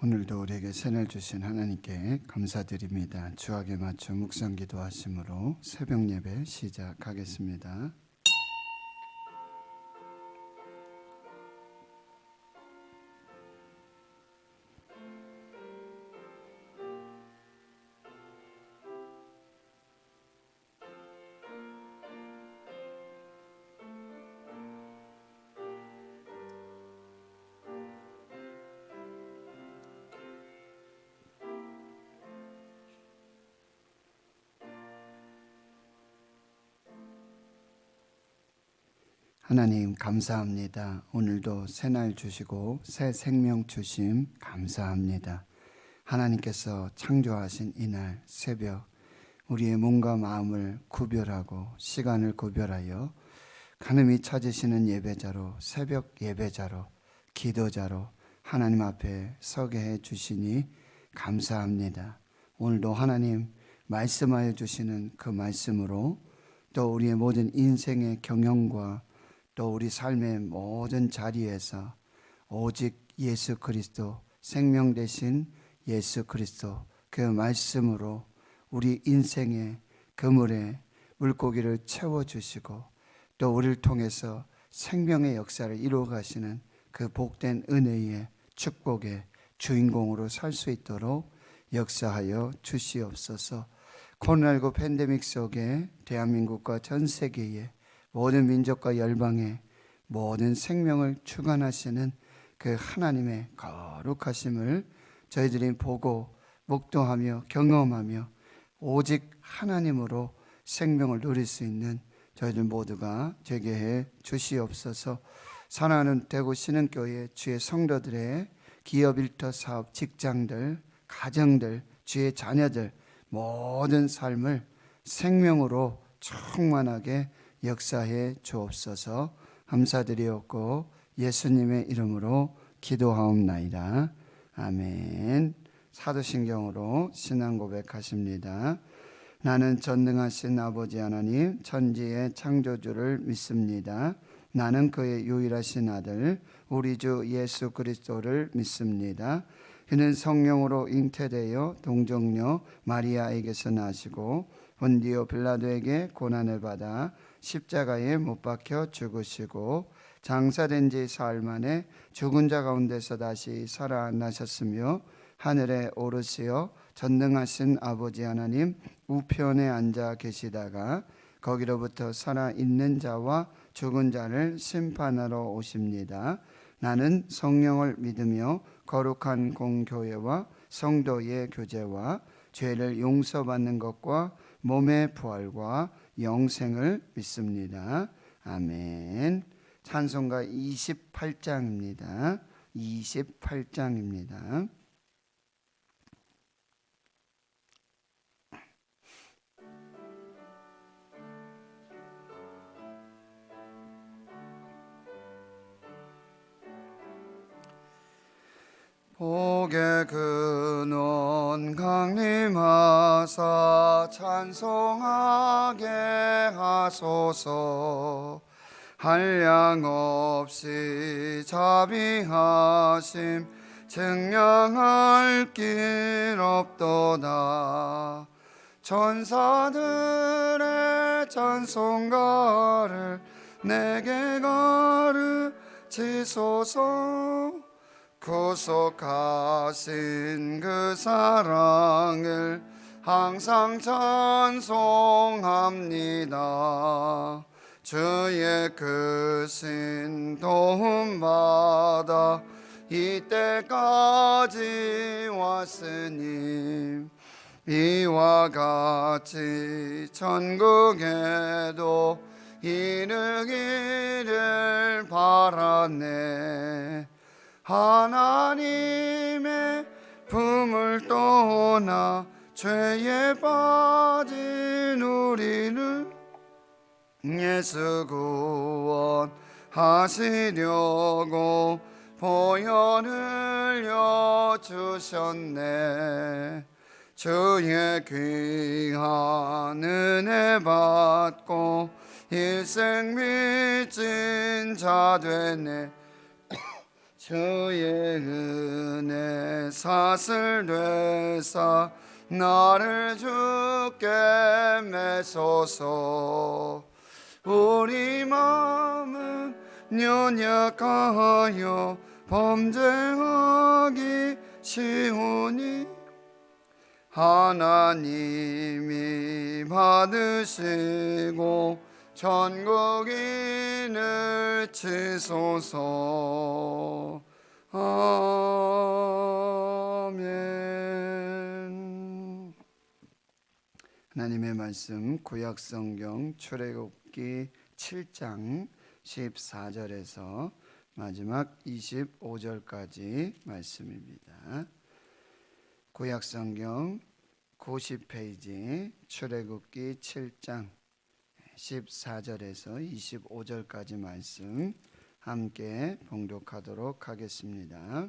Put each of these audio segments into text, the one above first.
오늘도 우리에게 새날 주신 하나님께 감사드립니다. 주악에 맞춰 묵상 기도하심으로 새벽 예배 시작하겠습니다. 하나님 감사합니다. 오늘도 새날 주시고 새 생명 주심 감사합니다. 하나님께서 창조하신 이날 새벽 우리의 몸과 마음을 구별하고 시간을 구별하여 가늠히 찾으시는 예배자로 새벽 예배자로 기도자로 하나님 앞에 서게 해 주시니 감사합니다. 오늘도 하나님 말씀하여 주시는 그 말씀으로 또 우리의 모든 인생의 경영과 또 우리 삶의 모든 자리에서 오직 예수 그리스도 생명 되신 예수 그리스도 그 말씀으로 우리 인생의 그물에 물고기를 채워주시고 또 우리를 통해서 생명의 역사를 이루어 가시는 그 복된 은혜의 축복의 주인공으로 살 수 있도록 역사하여 주시옵소서. 코로나19 팬데믹 속에 대한민국과 전 세계에 모든 민족과 열방의 모든 생명을 주관하시는 그 하나님의 거룩하심을 저희들이 보고 목도하며 경험하며 오직 하나님으로 생명을 누릴 수 있는 저희들 모두가 되게 해 주시옵소서. 사랑하는 대구 신흥교회 주의 성도들의 기업 일터 사업 직장들 가정들 주의 자녀들 모든 삶을 생명으로 충만하게 역사해 주옵소서. 감사드리옵고 예수님의 이름으로 기도하옵나이다. 아멘. 사도신경으로 신앙 고백하십니다. 나는 전능하신 아버지 하나님 천지의 창조주를 믿습니다. 나는 그의 유일하신 아들 우리 주 예수 그리스도를 믿습니다. 그는 성령으로 잉태되어 동정녀 마리아에게서 나시고 본디오 빌라도에게 고난을 받아 십자가에 못 박혀 죽으시고 장사된 지 사흘 만에 죽은 자 가운데서 다시 살아나셨으며 하늘에 오르시어 전능하신 아버지 하나님 우편에 앉아 계시다가 거기로부터 살아있는 자와 죽은 자를 심판하러 오십니다. 나는 성령을 믿으며 거룩한 공교회와 성도의 교제와 죄를 용서받는 것과 몸의 부활과 영생을 믿습니다. 아멘. 찬송가 28장입니다. 28장입니다. 복의 근원 강림하사 찬송하게 하소서. 한량 없이 자비하심 증명할 길 없도다. 천사들의 찬송가를 내게 가르치소서. 구속하신 그 사랑을 항상 찬송합니다. 주의 크신 도움받아 이때까지 왔으니 이와 같이 천국에도 이르기를 바라네. 하나님의 품을 떠나 죄에 빠진 우리를 예수 구원하시려고 보혈을 여주셨네. 주의 귀한 은혜 받고 일생 믿진 자 되네. 주의 은혜 사슬 되사 나를 주께 매소서. 우리 마음은 연약하여 범죄하기 쉬우니 하나님이 받으시고 전국인을 치소서. 아멘. 하나님의 말씀 구약성경 출애굽기 7장 14절에서 마지막 25절까지 말씀입니다. 구약성경 90페이지 출애굽기 7장 14절에서 25절까지 말씀 함께 봉독하도록 하겠습니다.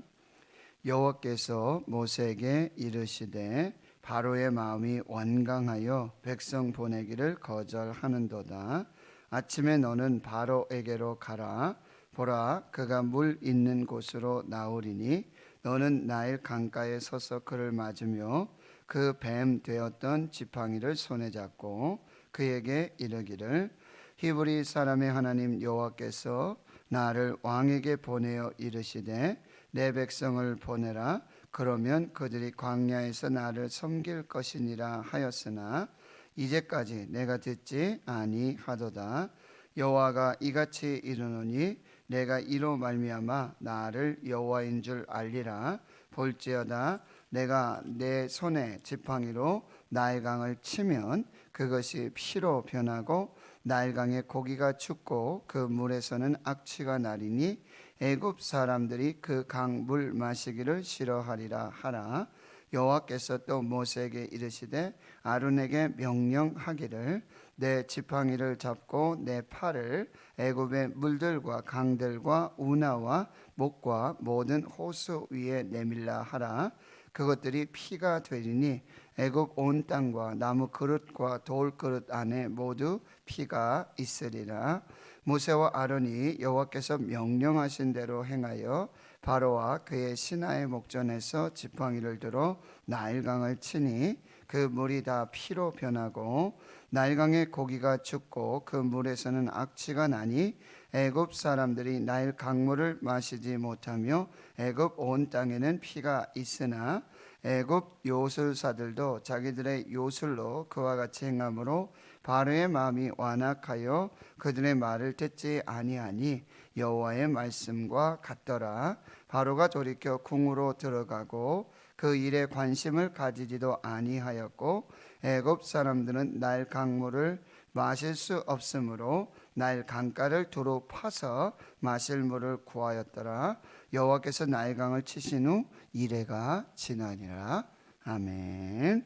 여호와께서 모세에게 이르시되 바로의 마음이 완강하여 백성 보내기를 거절하는도다. 아침에 너는 바로에게로 가라. 보라, 그가 물 있는 곳으로 나오리니 너는 나일 강가에 서서 그를 맞으며 그 뱀 되었던 지팡이를 손에 잡고 그에게 이르기를 히브리 사람의 하나님 여호와께서 나를 왕에게 보내어 이르시되 내 백성을 보내라. 그러면 그들이 광야에서 나를 섬길 것이니라 하였으나 이제까지 내가 듣지 아니하도다. 여호와가 이같이 이르노니 내가 이로 말미암아 나를 여호와인 줄 알리라. 볼지어다 내가 내 손에 지팡이로 나일강을 치면 그것이 피로 변하고 나일강의 고기가 죽고 그 물에서는 악취가 나리니 애굽 사람들이 그 강 물 마시기를 싫어하리라 하라. 여호와께서 또 모세에게 이르시되 아론에게 명령하기를 내 지팡이를 잡고 내 팔을 애굽의 물들과 강들과 운하와 목과 모든 호수 위에 내밀라 하라. 그것들이 피가 되리니 애굽 온 땅과 나무 그릇과 돌 그릇 안에 모두 피가 있으리라. 모세와 아론이 여호와께서 명령하신 대로 행하여 바로와 그의 신하의 목전에서 지팡이를 들어 나일강을 치니 그 물이 다 피로 변하고 나일강의 고기가 죽고 그 물에서는 악취가 나니 애굽 사람들이 나일 강물을 마시지 못하며 애굽 온 땅에는 피가 있으나 애굽 요술사들도 자기들의 요술로 그와 같이 행함으로 바로의 마음이 완악하여 그들의 말을 듣지 아니하니 여호와의 말씀과 같더라. 바로가 돌이켜 궁으로 들어가고 그 일에 관심을 가지지도 아니하였고 애굽 사람들은 나일 강물을 마실 수 없으므로 나일 강가를 두루 파서 마실 물을 구하였더라. 여호와께서 나일 강을 치신 후 이레가 지나니라. 아멘.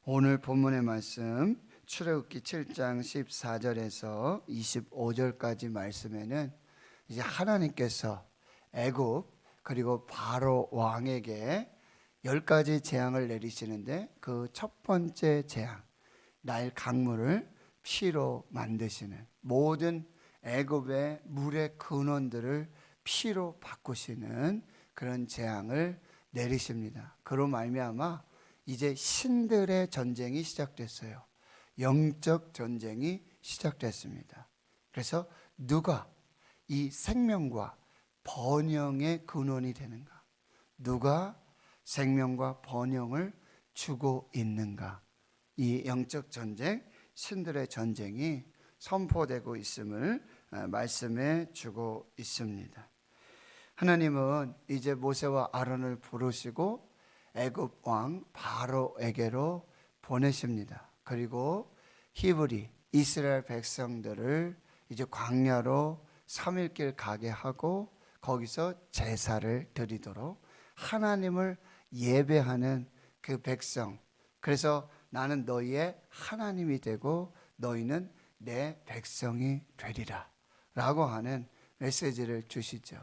오늘 본문의 말씀 출애굽기 7장 14절에서 25절까지 말씀에는 이제 하나님께서 애굽 그리고 바로 왕에게 10가지 재앙을 내리시는데 그 첫 번째 재앙, 나일 강물을 피로 만드시는, 모든 애굽의 물의 근원들을 피로 바꾸시는 그런 재앙을 내리십니다. 그로 말미암아 이제 신들의 전쟁이 시작됐어요. 영적 전쟁이 시작됐습니다. 그래서 누가 이 생명과 번영의 근원이 되는가? 누가 생명과 번영을 주고 있는가? 이 영적 전쟁, 신들의 전쟁이 선포되고 있음을 말씀해 주고 있습니다. 하나님은 이제 모세와 아론을 부르시고 애굽 왕 바로에게로 보내십니다. 그리고 히브리 이스라엘 백성들을 이제 광야로 3일길 가게 하고 거기서 제사를 드리도록 하나님을 예배하는 그 백성, 그래서 나는 너희의 하나님이 되고 너희는 내 백성이 되리라 라고 하는 메시지를 주시죠.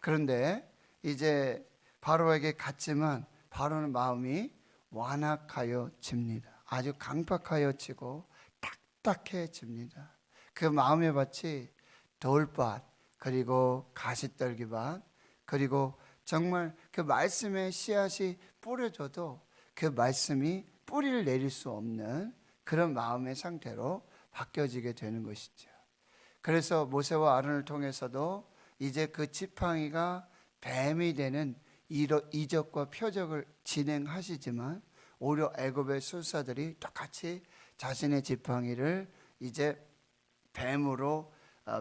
그런데 이제 바로에게 갔지만 바로는 마음이 완악하여집니다. 아주 강팍하여지고 딱딱해집니다. 그 마음의 밭이 돌밭, 그리고 가시떨기밭, 그리고 정말 그 말씀의 씨앗이 뿌려져도 그 말씀이 뿌리를 내릴 수 없는 그런 마음의 상태로 바뀌어지게 되는 것이죠. 그래서 모세와 아론을 통해서도 이제 그 지팡이가 뱀이 되는 이적과 표적을 진행하시지만 오히려 애굽의 술사들이 똑같이 자신의 지팡이를 이제 뱀으로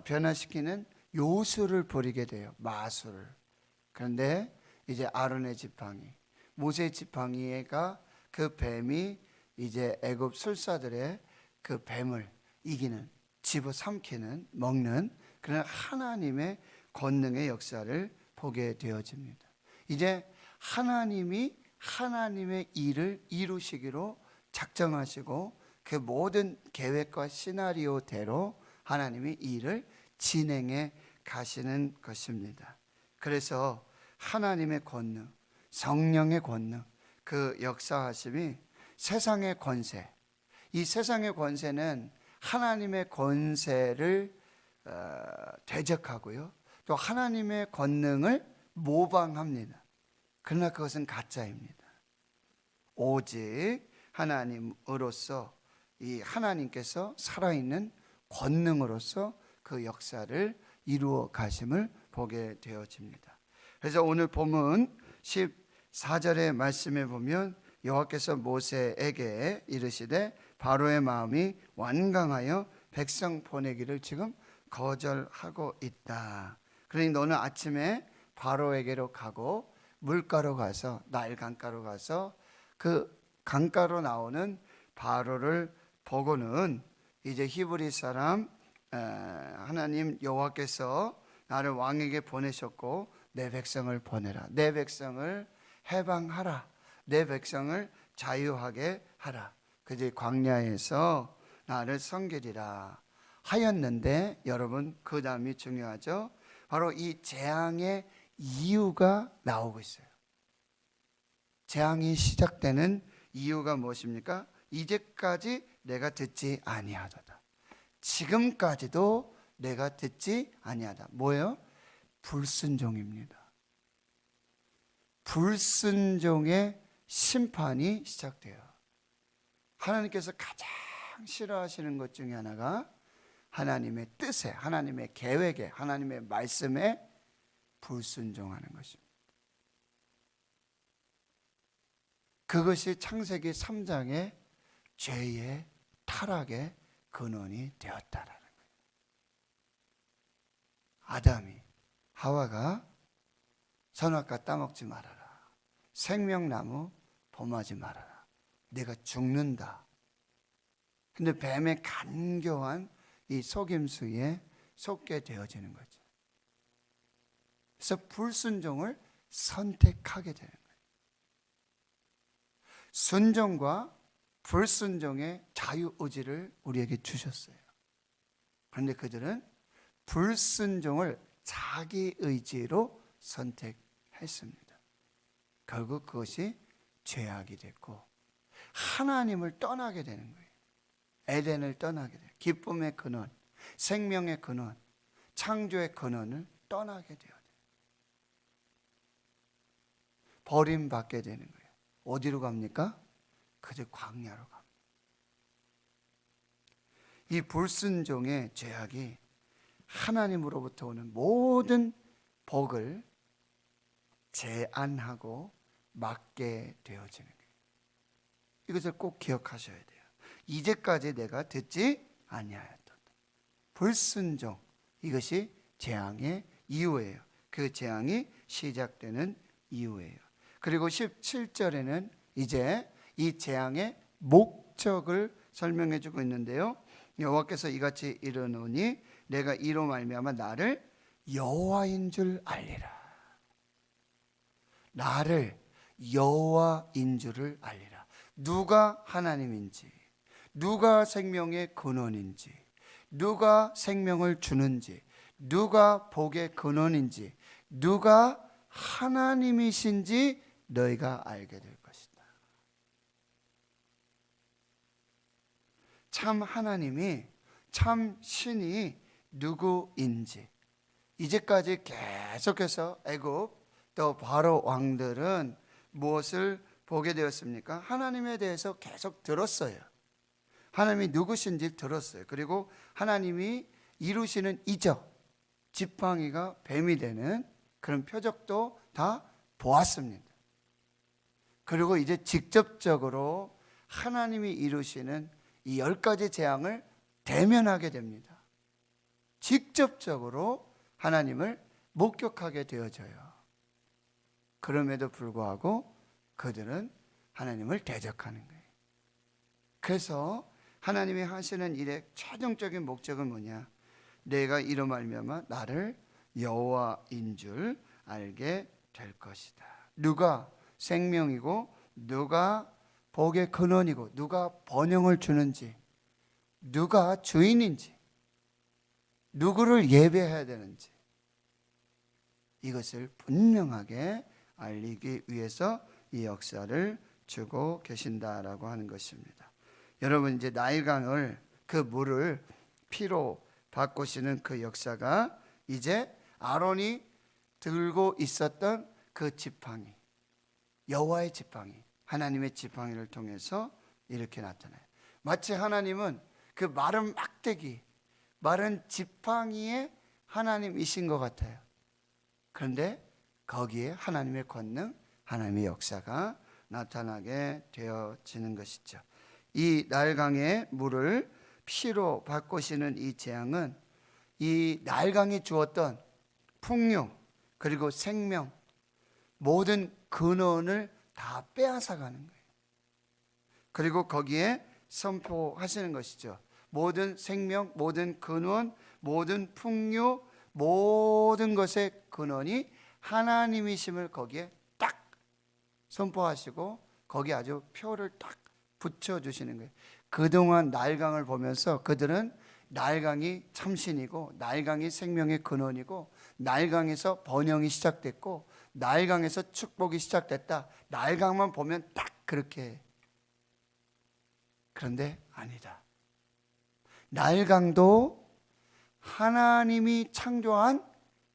변화시키는 요술을 부리게 돼요. 마술을. 그런데 이제 아론의 지팡이, 모세의 지팡이가 그 뱀이 이제 애굽 술사들의 그 뱀을 이기는, 집어삼키는, 먹는 그런 하나님의 권능의 역사를 보게 되어집니다. 이제 하나님이 하나님의 일을 이루시기로 작정하시고 그 모든 계획과 시나리오대로 하나님이 이 일을 진행해 가시는 것입니다. 그래서 하나님의 권능, 성령의 권능, 그 역사하심이 세상의 권세, 이 세상의 권세는 하나님의 권세를 대적하고요, 또 하나님의 권능을 모방합니다. 그러나 그것은 가짜입니다. 오직 하나님으로서, 이 하나님께서 살아있는 권능으로서 그 역사를 이루어 가심을 보게 되어집니다. 그래서 오늘 본문 14절의 말씀에 보면 여호와께서 모세에게 이르시되 바로의 마음이 완강하여 백성 보내기를 지금 거절하고 있다. 그러니 너는 아침에 바로에게로 가고 물가로 가서, 나일 강가로 가서 그 강가로 나오는 바로를 보고는 이제 히브리 사람 하나님 여호와께서 나를 왕에게 보내셨고 내 백성을 보내라, 내 백성을 해방하라, 내 백성을 자유하게 하라, 그제 광야에서 나를 섬기리라 하였는데, 여러분 그 다음이 중요하죠. 바로 이 재앙의 이유가 나오고 있어요. 재앙이 시작되는 이유가 무엇입니까? 이제까지 내가 듣지 아니하도다. 지금까지도 내가 듣지 아니하다. 뭐예요? 불순종입니다. 불순종의 심판이 시작돼요. 하나님께서 가장 싫어하시는 것 중에 하나가 하나님의 뜻에, 하나님의 계획에, 하나님의 말씀에 불순종하는 것입니다. 그것이 창세기 3장의 죄의 타락의 근원이 되었다라는 거예요. 아담이, 하와가 선악과 따먹지 말아라, 생명나무 범하지 말아라, 내가 죽는다. 근데 뱀의 간교한 이 속임수에 속게 되어지는 거죠. 그래서 불순종을 선택하게 되는 거예요. 순종과 불순종의 자유의지를 우리에게 주셨어요. 그런데 그들은 불순종을 자기 의지로 선택했습니다. 결국 그것이 죄악이 됐고 하나님을 떠나게 되는 거예요. 에덴을 떠나게 돼요. 기쁨의 근원, 생명의 근원, 창조의 근원을 떠나게 돼요. 버림받게 되는 거예요. 어디로 갑니까? 그저 광야로 갑니다. 이 불순종의 죄악이 하나님으로부터 오는 모든 복을 제한하고 막게 되어지는 거예요. 이것을 꼭 기억하셔야 돼요. 이제까지 내가 듣지 아니하였다. 불순종, 이것이 재앙의 이유예요. 그 재앙이 시작되는 이유예요. 그리고 17절에는 이제 이 재앙의 목적을 설명해 주고 있는데요. 여호와께서 이같이 이르노니 내가 이로 말미암아 나를 여호와인 줄 알리라. 나를 여호와인 줄을 알리라. 누가 하나님인지, 누가 생명의 근원인지, 누가 생명을 주는지, 누가 복의 근원인지, 누가 하나님이신지 너희가 알게 될 것이다. 참 하나님이, 참 신이 누구인지, 이제까지 계속해서 애굽 또 바로 왕들은 무엇을 보게 되었습니까? 하나님에 대해서 계속 들었어요. 하나님이 누구신지 들었어요. 그리고 하나님이 이루시는 이적, 지팡이가 뱀이 되는 그런 표적도 다 보았습니다. 그리고 이제 직접적으로 하나님이 이루시는 이 10가지 재앙을 대면하게 됩니다. 직접적으로 하나님을 목격하게 되어져요. 그럼에도 불구하고 그들은 하나님을 대적하는 거예요. 그래서 하나님이 하시는 일의 최종적인 목적은 뭐냐? 내가 이로 말미암아 나를 여호와인 줄 알게 될 것이다. 누가 생명이고 누가 복의 근원이고 누가 번영을 주는지, 누가 주인인지, 누구를 예배해야 되는지, 이것을 분명하게 알리기 위해서 이 역사를 주고 계신다라고 하는 것입니다. 여러분, 이제 나일강을, 그 물을 피로 바꾸시는 그 역사가 이제 아론이 들고 있었던 그 지팡이, 여호와의 지팡이, 하나님의 지팡이를 통해서 이렇게 나타나요. 마치 하나님은 그 마른 막대기, 마른 지팡이의 하나님이신 것 같아요. 그런데 거기에 하나님의 권능, 하나님의 역사가 나타나게 되어지는 것이죠. 이 나일강의 물을 피로 바꾸시는 이 재앙은 이 나일강이 주었던 풍요 그리고 생명, 모든 근원을 다 빼앗아가는 거예요. 그리고 거기에 선포하시는 것이죠. 모든 생명, 모든 근원, 모든 풍요, 모든 것의 근원이 하나님이심을 거기에 딱 선포하시고 거기에 아주 표를 딱 붙여주시는 거예요. 그동안 나일강을 보면서 그들은 나일강이 참신이고 나일강이 생명의 근원이고 나일강에서 번영이 시작됐고 나일강에서 축복이 시작됐다. 나일강만 보면 딱 그렇게 해. 그런데 아니다. 나일강도 하나님이 창조한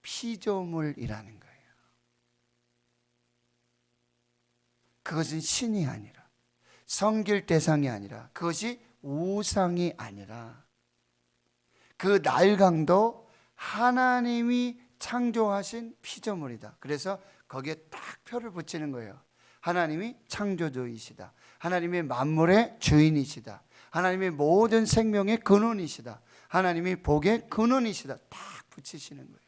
피조물이라는 거예요. 그것은 신이 아니라, 섬길 대상이 아니라, 그것이 우상이 아니라, 그 나일강도 하나님이 창조하신 피조물이다. 그래서 거기에 딱 표를 붙이는 거예요. 하나님이 창조주이시다. 하나님이 만물의 주인이시다. 하나님이 모든 생명의 근원이시다. 하나님이 복의 근원이시다. 딱 붙이시는 거예요.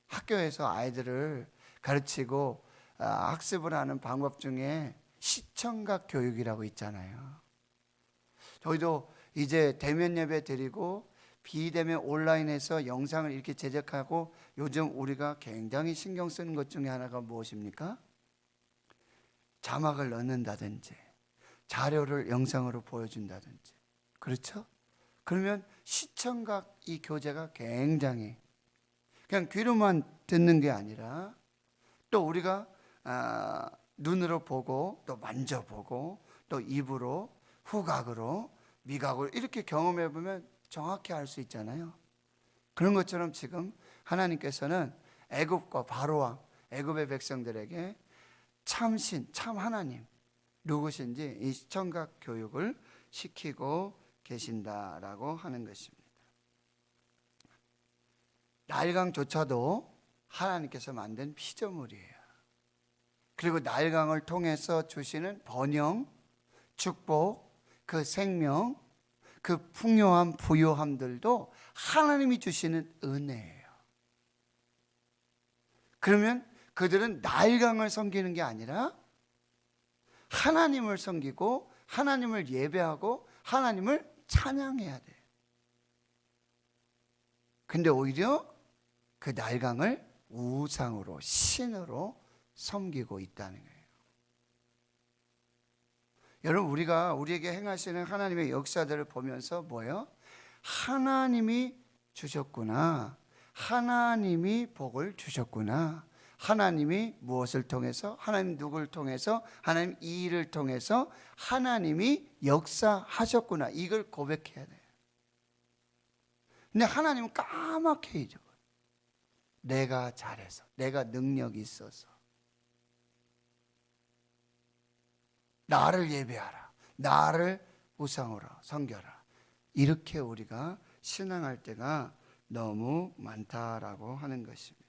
학교에서 아이들을 가르치고 학습을 하는 방법 중에 시청각 교육이라고 있잖아요. 저희도 이제 대면 예배 드리고 비대면 온라인에서 영상을 이렇게 제작하고 요즘 우리가 굉장히 신경 쓰는 것 중에 하나가 무엇입니까? 자막을 넣는다든지 자료를 영상으로 보여준다든지, 그렇죠? 그러면 시청각 이 교재가 굉장히 그냥 귀로만 듣는 게 아니라 또 우리가 눈으로 보고 또 만져보고 또 입으로 후각으로 미각으로 이렇게 경험해 보면 정확히 알 수 있잖아요. 그런 것처럼 지금 하나님께서는 애굽과 바로왕, 애굽의 백성들에게 참신, 참 하나님 누구신지 이 시청각 교육을 시키고 계신다라고 하는 것입니다. 나일강조차도 하나님께서 만든 피조물이에요. 그리고 나일강을 통해서 주시는 번영, 축복, 그 생명, 그 풍요함, 부요함들도 하나님이 주시는 은혜예요. 그러면 그들은 나일강을 섬기는 게 아니라 하나님을 섬기고 하나님을 예배하고 하나님을 찬양해야 돼요. 근데 오히려 그 나일강을 우상으로, 신으로 섬기고 있다는 거예요. 여러분, 우리가 우리에게 행하시는 하나님의 역사들을 보면서 뭐예요? 하나님이 주셨구나. 하나님이 복을 주셨구나. 하나님이 무엇을 통해서, 하나님 누구를 통해서, 하나님 이 일을 통해서 하나님이 역사하셨구나. 이걸 고백해야 돼요. 근데 하나님은 까맣게 잊어버려. 내가 잘해서, 내가 능력이 있어서. 나를 예배하라, 나를 우상으로 섬겨라. 이렇게 우리가 신앙할 때가 너무 많다라고 하는 것입니다.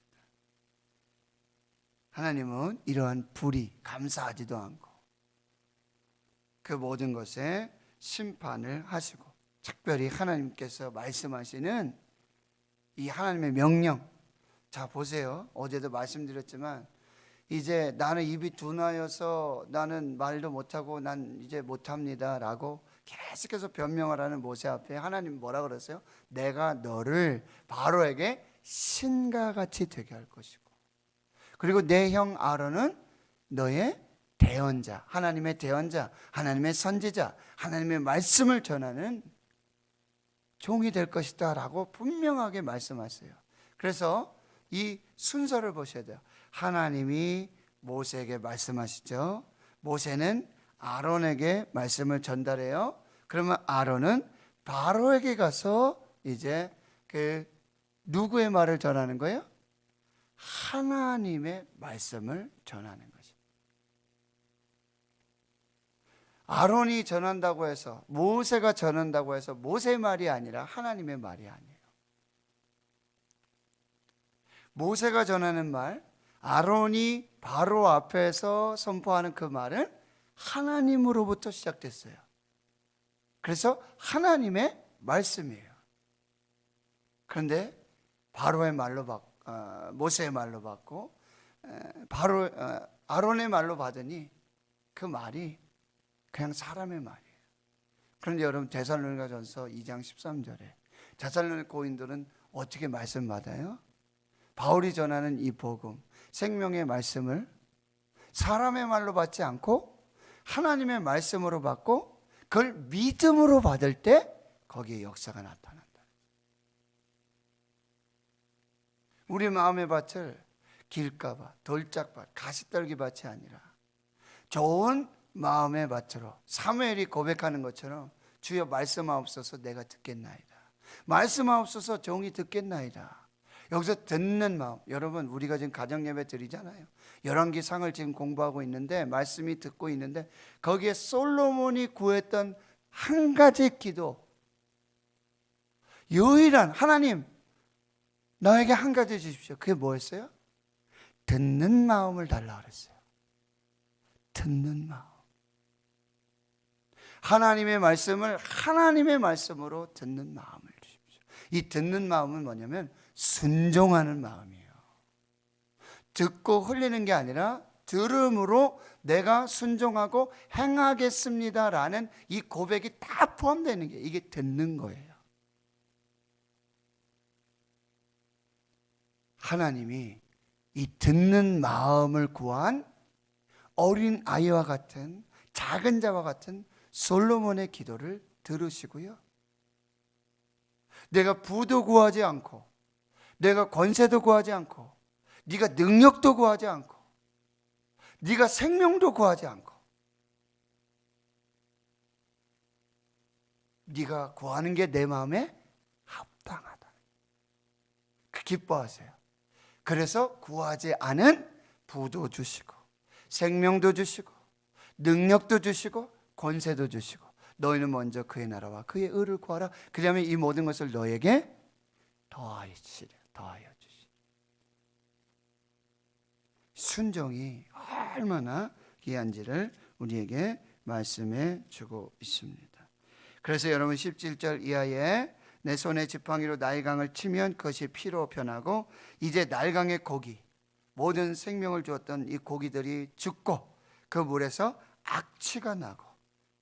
하나님은 이러한 불의 감사하지도 않고 그 모든 것에 심판을 하시고, 특별히 하나님께서 말씀하시는 이 하나님의 명령, 자 보세요. 어제도 말씀드렸지만 이제 나는 입이 둔하여서 나는 말도 못하고 난 이제 못합니다 라고 계속해서 변명을 하는 모세 앞에 하나님 뭐라 그러세요? 내가 너를 바로에게 신과 같이 되게 할 것이고, 그리고 내 형 아론은 너의 대언자, 하나님의 대언자, 하나님의 선지자, 하나님의 말씀을 전하는 종이 될 것이다 라고 분명하게 말씀하세요. 그래서 이 순서를 보셔야 돼요. 하나님이 모세에게 말씀하시죠. 모세는 아론에게 말씀을 전달해요. 그러면 아론은 바로에게 가서 이제 그 누구의 말을 전하는 거예요? 하나님의 말씀을 전하는 거죠. 아론이 전한다고 해서, 모세가 전한다고 해서 모세의 말이 아니라 하나님의 말이 아니에요. 모세가 전하는 말, 아론이 바로 앞에서 선포하는 그 말은 하나님으로부터 시작됐어요. 그래서 하나님의 말씀이에요. 그런데 바로의 말로 모세의 말로 받고 바로 아론의 말로 받으니 그 말이 그냥 사람의 말이에요. 그런데 여러분 데살로니가전서 2장 13절에 데살로니가 교인들은 어떻게 말씀 받아요? 바울이 전하는 이 복음, 생명의 말씀을 사람의 말로 받지 않고 하나님의 말씀으로 받고 그걸 믿음으로 받을 때 거기에 역사가 나타난다. 우리 마음의 밭을 길가밭, 돌짝밭, 가시떨기밭이 아니라 좋은 마음의 밭으로 사무엘이 고백하는 것처럼 주여 말씀하옵소서 내가 듣겠나이다. 말씀하옵소서 종이 듣겠나이다. 여기서 듣는 마음, 여러분 우리가 지금 가정예배 드리잖아요. 열왕기상을 지금 공부하고 있는데 말씀이 듣고 있는데 거기에 솔로몬이 구했던 한 가지 기도, 유일한 하나님 나에게 한 가지 주십시오. 그게 뭐였어요? 듣는 마음을 달라 그랬어요. 듣는 마음. 하나님의 말씀을 하나님의 말씀으로 듣는 마음을 주십시오. 이 듣는 마음은 뭐냐면 순종하는 마음이에요. 듣고 흘리는 게 아니라 들음으로 내가 순종하고 행하겠습니다라는 이 고백이 다 포함되는 게 이게 듣는 거예요. 하나님이 이 듣는 마음을 구한 어린 아이와 같은 작은 자와 같은 솔로몬의 기도를 들으시고요. 내가 부도 구하지 않고 내가 권세도 구하지 않고 네가 능력도 구하지 않고 네가 생명도 구하지 않고 네가 구하는 게 내 마음에 합당하다. 그 기뻐하세요. 그래서 구하지 않은 부도 주시고 생명도 주시고 능력도 주시고 권세도 주시고 너희는 먼저 그의 나라와 그의 의를 구하라. 그러면 이 모든 것을 너에게 더하여 주시리. 순종이 얼마나 귀한지를 우리에게 말씀해 주고 있습니다. 그래서 여러분 17절 이하에 내 손에 지팡이로 날강을 치면 그것이 피로 변하고 이제 날강의 고기, 모든 생명을 주었던 이 고기들이 죽고 그 물에서 악취가 나고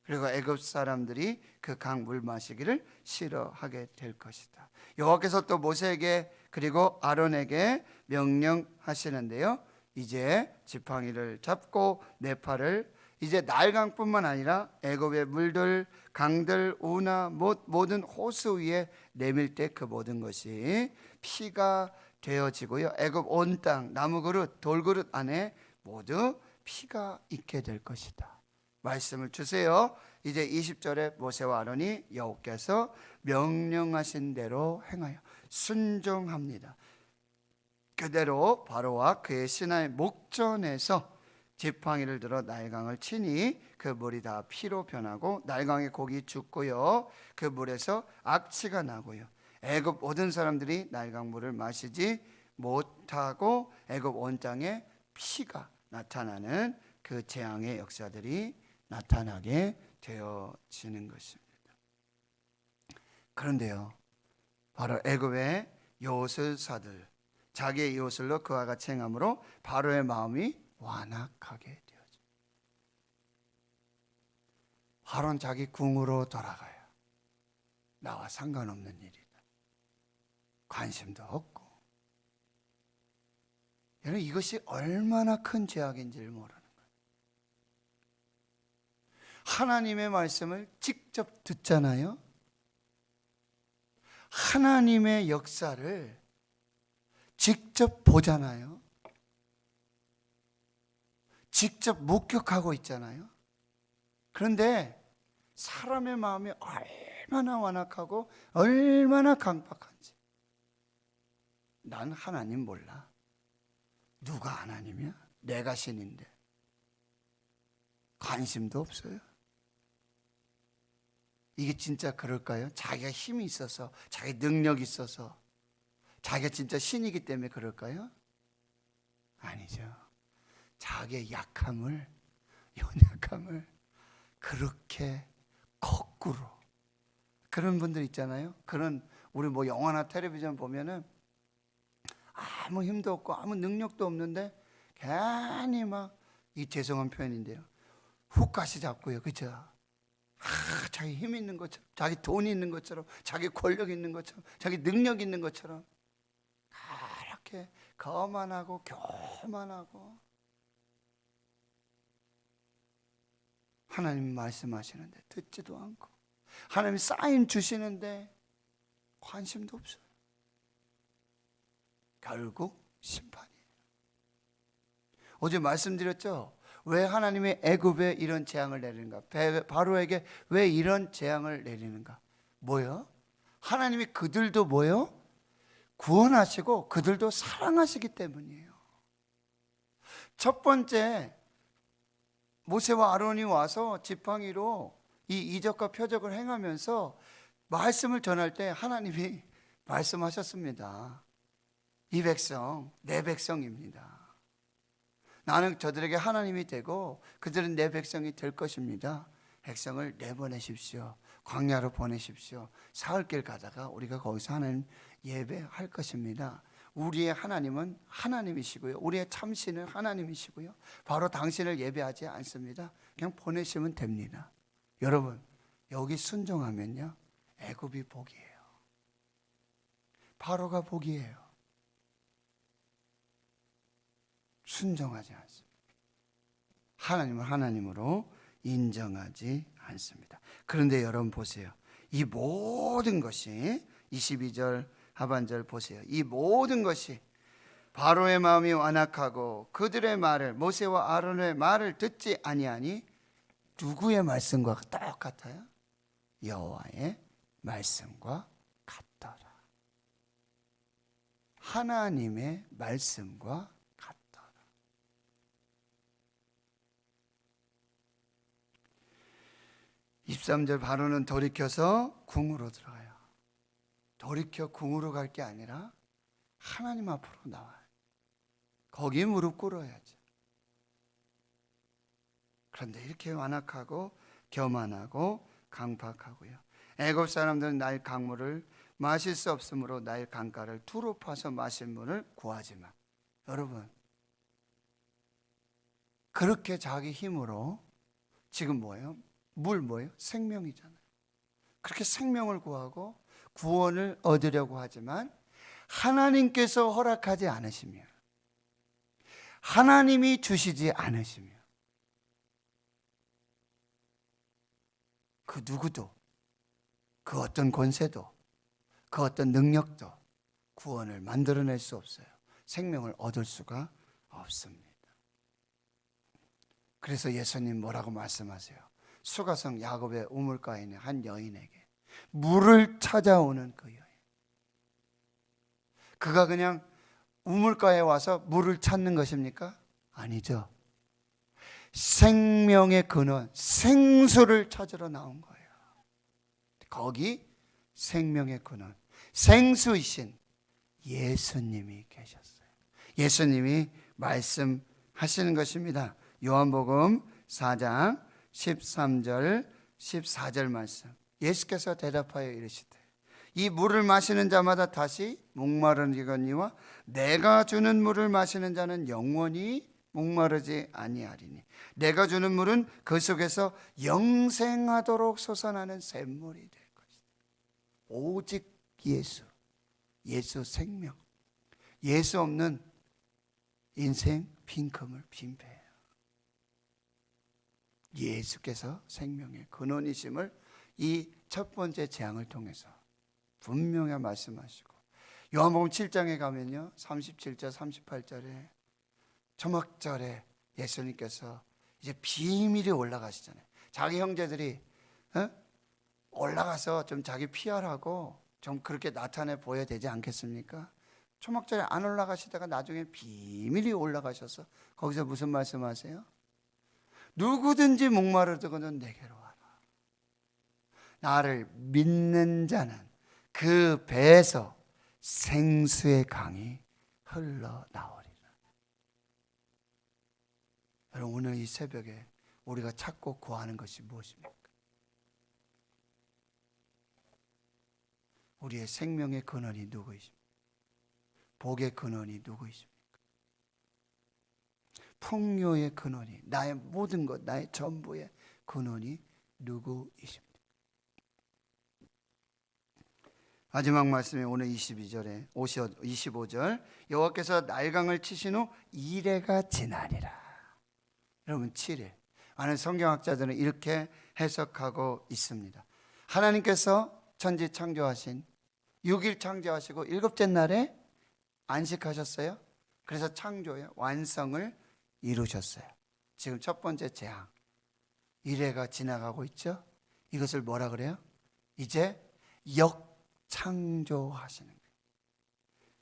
그리고 애굽 사람들이 그 강 물 마시기를 싫어하게 될 것이다. 여호와께서 또 모세에게 그리고 아론에게 명령하시는데요. 이제 지팡이를 잡고 내 팔을 이제 날강뿐만 아니라 애굽의 물들, 강들, 우나 모든 호수 위에 내밀 때 그 모든 것이 피가 되어지고요. 애굽 온 땅, 나무 그릇, 돌 그릇 안에 모두 피가 있게 될 것이다. 말씀을 주세요. 이제 20절에 모세와 아론이 여호와께서 명령하신 대로 행하여 순종합니다. 그대로 바로와 그의 신하의 목전에서 지팡이를 들어 나일강을 치니 그 물이 다 피로 변하고 나일강의 고기 죽고요, 그 물에서 악취가 나고요, 애굽 모든 사람들이 나일강 물을 마시지 못하고 애굽 온 땅에 피가 나타나는 그 재앙의 역사들이 나타나게 되어지는 것입니다. 그런데요, 바로 애굽의 요술사들 자기의 요술로 그와 같이 행함으로 바로의 마음이 완악하게 되어져. 바로는 자기 궁으로 돌아가요. 나와 상관없는 일이다. 관심도 없고. 여러분, 이것이 얼마나 큰 죄악인지를 모르는 거예요. 하나님의 말씀을 직접 듣잖아요. 하나님의 역사를 직접 보잖아요. 직접 목격하고 있잖아요. 그런데 사람의 마음이 얼마나 완악하고 얼마나 강박한지. 난 하나님 몰라. 누가 하나님이야? 내가 신인데. 관심도 없어요. 이게 진짜 그럴까요? 자기가 힘이 있어서, 자기 능력이 있어서, 자기가 진짜 신이기 때문에 그럴까요? 아니죠. 자기의 약함을, 연약함을 그렇게 거꾸로. 그런 분들 있잖아요. 그런 우리 뭐 영화나 텔레비전 보면은 아무 힘도 없고 아무 능력도 없는데 괜히 막, 이 죄송한 표현인데요, 훅가시 잡고요, 그죠? 자기 힘 있는 것처럼, 자기 돈이 있는 것처럼, 자기 권력 있는 것처럼, 자기 능력 있는 것처럼 그렇게 거만하고 교만하고. 하나님 말씀하시는데 듣지도 않고, 하나님 사인 주시는데 관심도 없어요. 결국 심판이에요. 어제 말씀드렸죠? 왜 하나님이 애굽에 이런 재앙을 내리는가? 바로에게 왜 이런 재앙을 내리는가? 뭐요? 하나님이 그들도 뭐요? 구원하시고 그들도 사랑하시기 때문이에요. 첫 번째, 모세와 아론이 와서 지팡이로 이 이적과 표적을 행하면서 말씀을 전할 때 하나님이 말씀하셨습니다. 이 백성 내 백성입니다. 나는 저들에게 하나님이 되고 그들은 내 백성이 될 것입니다. 백성을 내보내십시오. 광야로 보내십시오. 사흘길 가다가 우리가 거기서 하나님 예배할 것입니다. 우리의 하나님은 하나님이시고요, 우리의 참신은 하나님이시고요, 바로 당신을 예배하지 않습니다. 그냥 보내시면 됩니다. 여러분, 여기 순종하면요, 애굽이 복이에요. 바로가 복이에요. 순종하지 않습니다. 하나님을 하나님으로 인정하지 않습니다. 그런데 여러분 보세요. 이 모든 것이 22절 하반절 보세요. 이 모든 것이 바로의 마음이 완악하고 그들의 말을, 모세와 아론의 말을 듣지 아니하니 누구의 말씀과 똑같아요? 여호와의 말씀과 같더라. 하나님의 말씀과 같더라. 23절 바로는 돌이켜서 궁으로 들어가요. 돌이켜 궁으로 갈 게 아니라 하나님 앞으로 나와요. 거기 무릎 꿇어야죠. 그런데 이렇게 완악하고 교만하고 강박하고요, 애굽 사람들은 나일 강물을 마실 수 없으므로 나일 강가를 두루 파서 마실 물을 구하지만, 여러분, 그렇게 자기 힘으로 지금 뭐예요? 물 뭐예요? 생명이잖아요. 그렇게 생명을 구하고 구원을 얻으려고 하지만 하나님께서 허락하지 않으시며, 하나님이 주시지 않으시며, 그 누구도, 그 어떤 권세도, 그 어떤 능력도 구원을 만들어낼 수 없어요. 생명을 얻을 수가 없습니다. 그래서 예수님 뭐라고 말씀하세요? 수가성 야곱의 우물가에 있는 한 여인에게 물을 찾아오는 그 여인, 그가 그냥 우물가에 와서 물을 찾는 것입니까? 아니죠. 생명의 근원, 생수를 찾으러 나온 거예요. 거기 생명의 근원, 생수이신 예수님이 계셨어요. 예수님이 말씀하시는 것입니다. 요한복음 4장 13절 14절 말씀. 예수께서 대답하여 이르시되 이 물을 마시는 자마다 다시 목마르니거니와 내가 주는 물을 마시는 자는 영원히 목마르지 아니하리니 내가 주는 물은 그 속에서 영생하도록 솟아나는 샘물이 될 것이다. 오직 예수, 예수 생명. 예수 없는 인생 빈금을 빈배해요. 예수께서 생명의 근원이심을 이 첫 번째 재앙을 통해서 분명히 말씀하시고, 요한복음 7장에 가면요 37절 38절에 초막절에 예수님께서 이제 비밀이 올라가시잖아요. 자기 형제들이 올라가서 좀 자기 피하라고 좀 그렇게 나타내 보여야 되지 않겠습니까? 초막절에 안 올라가시다가 나중에 비밀이 올라가셔서 거기서 무슨 말씀하세요? 누구든지 목마르거든 내게로 와라. 나를 믿는 자는 그 배에서 생수의 강이 흘러나오리라. 여러분, 오늘 이 새벽에 우리가 찾고 구하는 것이 무엇입니까? 우리의 생명의 근원이 누구이십니까? 복의 근원이 누구이십니까? 풍요의 근원이, 나의 모든 것, 나의 전부의 근원이 누구이십니까? 마지막 말씀이 오늘 22절에 25절, 여호와께서 날강을 치신 후 이레가 지나리라. 여러분, 7일. 많은 성경학자들은 이렇게 해석하고 있습니다. 하나님께서 천지 창조하신 6일 창조하시고 일곱째 날에 안식하셨어요. 그래서 창조의 완성을 이루셨어요. 지금 첫 번째 재앙, 이레가 지나가고 있죠. 이것을 뭐라 그래요? 이제 역창조하시는 거예요.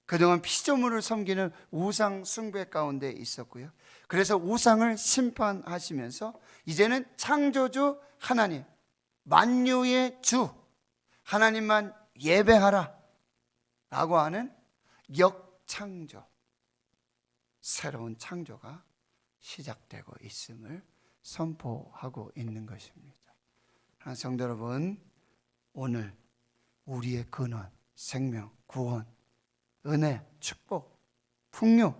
그동안 피조물을 섬기는 우상 숭배 가운데 있었고요. 그래서 우상을 심판하시면서 이제는 창조주 하나님, 만유의 주 하나님만 예배하라 라고 하는 역창조, 새로운 창조가 시작되고 있음을 선포하고 있는 것입니다. 성도 여러분, 오늘 우리의 근원, 생명, 구원, 은혜, 축복, 풍요,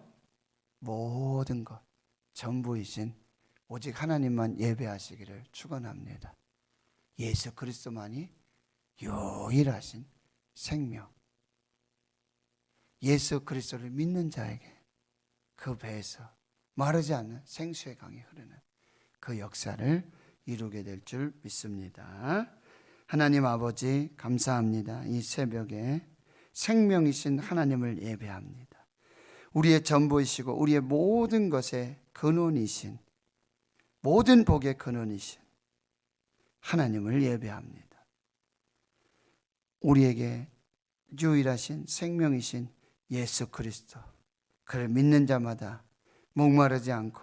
모든 것 전부이신 오직 하나님만 예배하시기를 축원합니다. 예수 그리스도만이 유일하신 생명, 예수 그리스도를 믿는 자에게 그 배에서 마르지 않는 생수의 강이 흐르는 그 역사를 이루게 될 줄 믿습니다. 하나님 아버지, 감사합니다. 이 새벽에 생명이신 하나님을 예배합니다. 우리의 전부이시고 우리의 모든 것의 근원이신, 모든 복의 근원이신 하나님을 예배합니다. 우리에게 유일하신 생명이신 예수 그리스도, 그를 믿는 자마다 목마르지 않고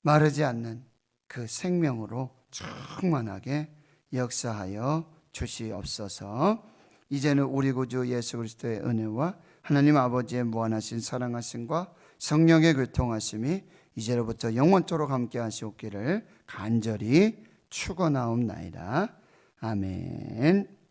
마르지 않는 그 생명으로 충만하게 역사하여 주시옵소서. 이제는 우리 구주 예수 그리스도의 은혜와 하나님 아버지의 무한하신 사랑하심과 성령의 교통하심이 이제로부터 영원토록 함께 하시옵기를 간절히 축원하옵나이다. 아멘.